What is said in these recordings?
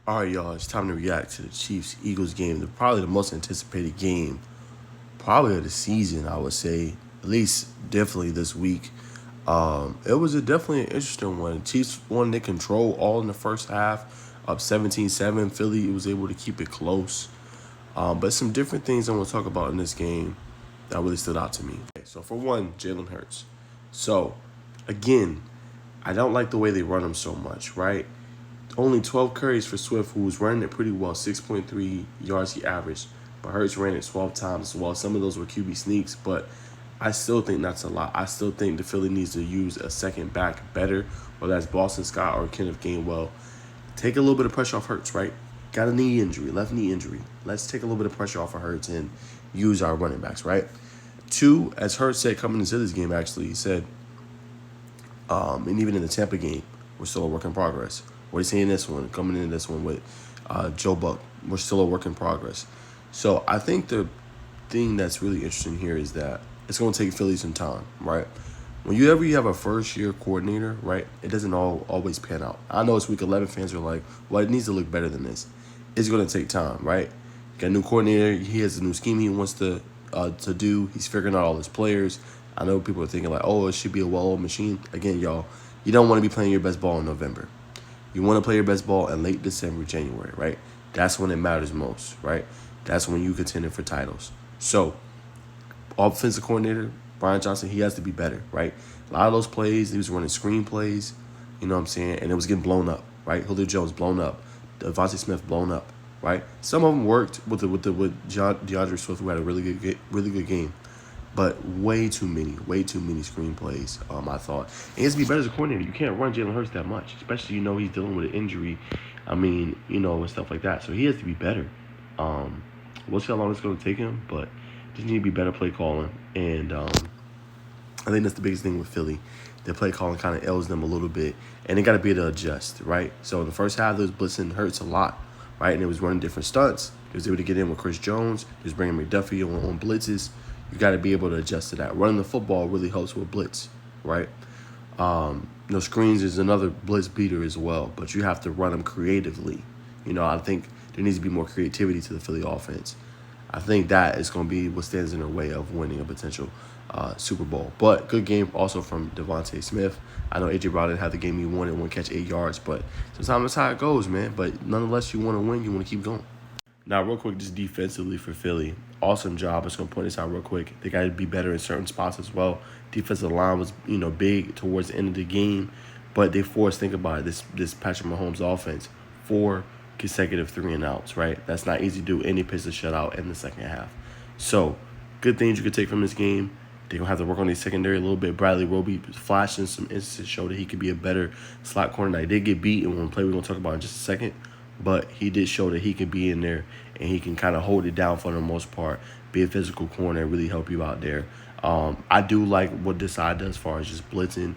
All right, y'all, it's time to react to the Chiefs-Eagles game. Probably the most anticipated game, probably of the season, I would say. At least, definitely this week. It was definitely an interesting one. The Chiefs won their control all in the first half, up 17-7. Philly was able to keep it close. But some different things I want to talk about in this game that really stood out to me. Okay, so for one, Jalen Hurts. So, again, I don't like the way they run him so much, right? Only 12 carries for Swift, who was running it pretty well, 6.3 yards he averaged. But Hurts ran it 12 times as well. Some of those were QB sneaks, but I still think that's a lot. I still think the Philly needs to use a second back better, whether that's Boston Scott or Kenneth Gainwell. Take a little bit of pressure off Hurts, right? Got a knee injury, left knee injury. Let's take a little bit of pressure off of Hurts and use our running backs, right? Two, as Hurts said coming into this game, actually, he said, and even in the Tampa game, we're still a work in progress. What he's saying this one, coming into this one with Joe Buck, we're still a work in progress. So I think the thing that's really interesting here is that it's going to take Philly some time, right? Whenever you have a first-year coordinator, right, it doesn't always pan out. I know it's week 11, fans are like, well, it needs to look better than this. It's going to take time, right? Got a new coordinator. He has a new scheme he wants to do. He's figuring out all his players. I know people are thinking like, oh, it should be a well-oiled machine. Again, y'all, you don't want to be playing your best ball in November. You want to play your best ball in late December, January, right? That's when it matters most, right? That's when you contending for titles. So, offensive coordinator, Brian Johnson, he has to be better, right? A lot of those plays, he was running screen plays, you know what I'm saying? And it was getting blown up, right? Julio Jones blown up. Devontae Smith blown up, right? Some of them worked with DeAndre Swift, who had a really good game. But way too many screenplays, I thought. And he has to be better as a coordinator. You can't run Jalen Hurts that much, especially, he's dealing with an injury. And stuff like that. So he has to be better. We'll see how long it's going to take him, but just need to be better play calling. And I think that's the biggest thing with Philly. Their play calling kind of ails them a little bit, and they got to be able to adjust, right? So in the first half, those blitzing Hurts a lot, right? And it was running different stunts. He was able to get in with Chris Jones. He was bringing McDuffie on blitzes. You got to be able to adjust to that. Running the football really helps with blitz, right? Screens is another blitz beater as well, but you have to run them creatively. I think there needs to be more creativity to the Philly offense. I think that is going to be what stands in their way of winning a potential Super Bowl. But good game also from Devontae Smith. I know A.J. Brown didn't have the game he wanted, one catch, 8 yards, but sometimes that's how it goes, man. But nonetheless, you want to win, you want to keep going. Now, real quick, just defensively for Philly, awesome job. I'm just going to point this out real quick. They got to be better in certain spots as well. Defensive line was, big towards the end of the game, but they forced, think about it, this Patrick Mahomes offense, 4 consecutive 3-and-outs, right? That's not easy to do. Any pitch to shut out in the second half. So, good things you could take from this game. They're going to have to work on their secondary a little bit. Bradley Roby flashing some instances show that he could be a better slot corner. Now, he did get beat in one play we're going to talk about in just a second, but he did show that he can be in there and he can kind of hold it down for the most part, be a physical corner and really help you out there. I do like what Desai does as far as just blitzing,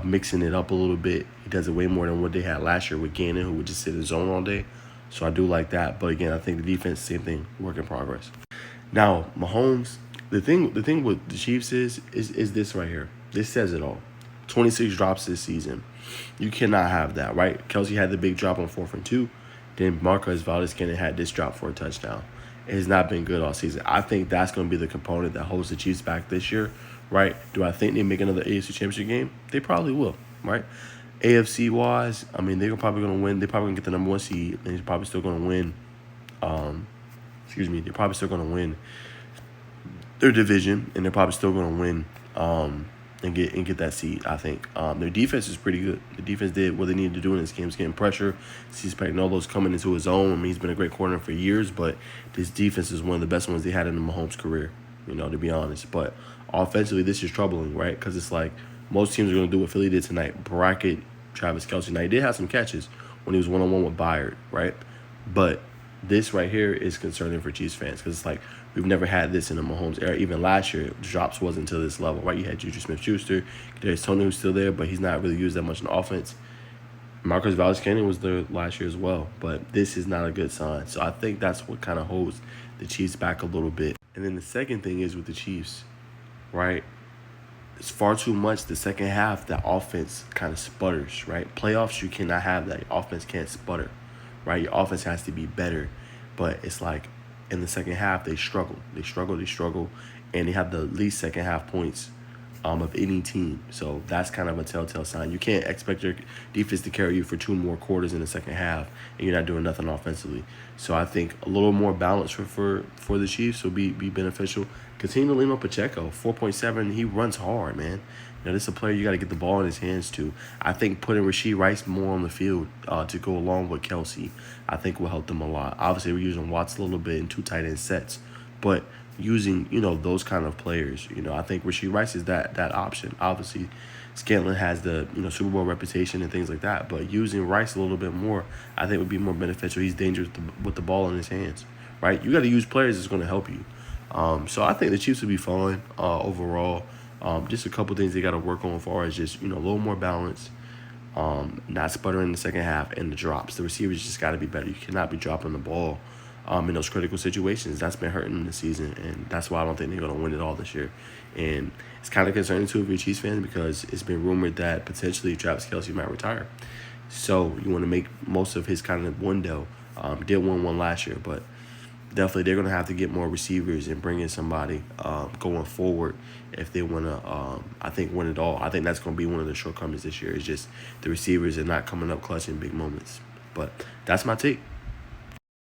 mixing it up a little bit. He does it way more than what they had last year with Gannon, who would just sit in zone all day. So I do like that. But again, I think the defense, same thing, work in progress. Now, Mahomes, the thing with the Chiefs is this right here. This says it all. 26 drops this season. You cannot have that, right? Kelsey had the big drop on 4th and 2. Then Marquez Valdes-Scantling had this drop for a touchdown. It has not been good all season. I think that's going to be the component that holds the Chiefs back this year, right? Do I think they make another AFC Championship game? They probably will, right? AFC-wise, they're probably going to win. They're probably going to get the number 1 seed, and they're probably still going to win. They're probably still going to win their division, and they're probably still going to win and get that seed, I think. Their defense is pretty good. The defense did what they needed to do in this game. It's getting pressure. Sees Spagnuolo's coming into his own. He's been a great corner for years, but this defense is one of the best ones they had in the Mahomes career, to be honest. But offensively, this is troubling, right? Because it's like most teams are going to do what Philly did tonight, bracket Travis Kelce. Now, he did have some catches when he was one-on-one with Byard, right? But this right here is concerning for Chiefs fans because it's like we've never had this in the Mahomes era. Even last year, drops wasn't to this level, right? You had Juju Smith-Schuster. There's Tony who's still there, but he's not really used that much in offense. Marquez Valdes-Scantling was there last year as well, but this is not a good sign. So I think that's what kind of holds the Chiefs back a little bit. And then the second thing is with the Chiefs, right? It's far too much the second half that offense kind of sputters, right? Playoffs, you cannot have that. Offense can't sputter, right? Your offense has to be better, but it's like in the second half they struggle, and they have the least second half points of any team. So that's kind of a telltale sign. You can't expect your defense to carry you for two more quarters in the second half, and you're not doing nothing offensively. So I think a little more balance for the Chiefs will be beneficial. Continue to lean on Pacheco. 4.7. He runs hard, man. This is a player you got to get the ball in his hands to. I think putting Rashee Rice more on the field to go along with Kelsey, I think will help them a lot. Obviously, we're using Watts a little bit in two tight end sets, but using those kind of players, I think Rashee Rice is that option. Obviously, Scantlin has the Super Bowl reputation and things like that, but using Rice a little bit more, I think would be more beneficial. He's dangerous with the ball in his hands, right? You got to use players that's going to help you. So I think the Chiefs will be fine overall. Just a couple things they got to work on as far as just a little more balance, not sputtering in the second half, and the drops. The receivers just got to be better. You cannot be dropping the ball in those critical situations. That's been hurting them this season, and that's why I don't think they're going to win it all this year. And it's kind of concerning too if you're a Chiefs fan, because it's been rumored that potentially Travis Kelce might retire. So you want to make most of his kind of window. Did win one last year, but definitely they're going to have to get more receivers and bring in somebody going forward if they want to, I think, win it all. I think that's going to be one of the shortcomings this year, is just the receivers are not coming up clutch in big moments. But that's my take.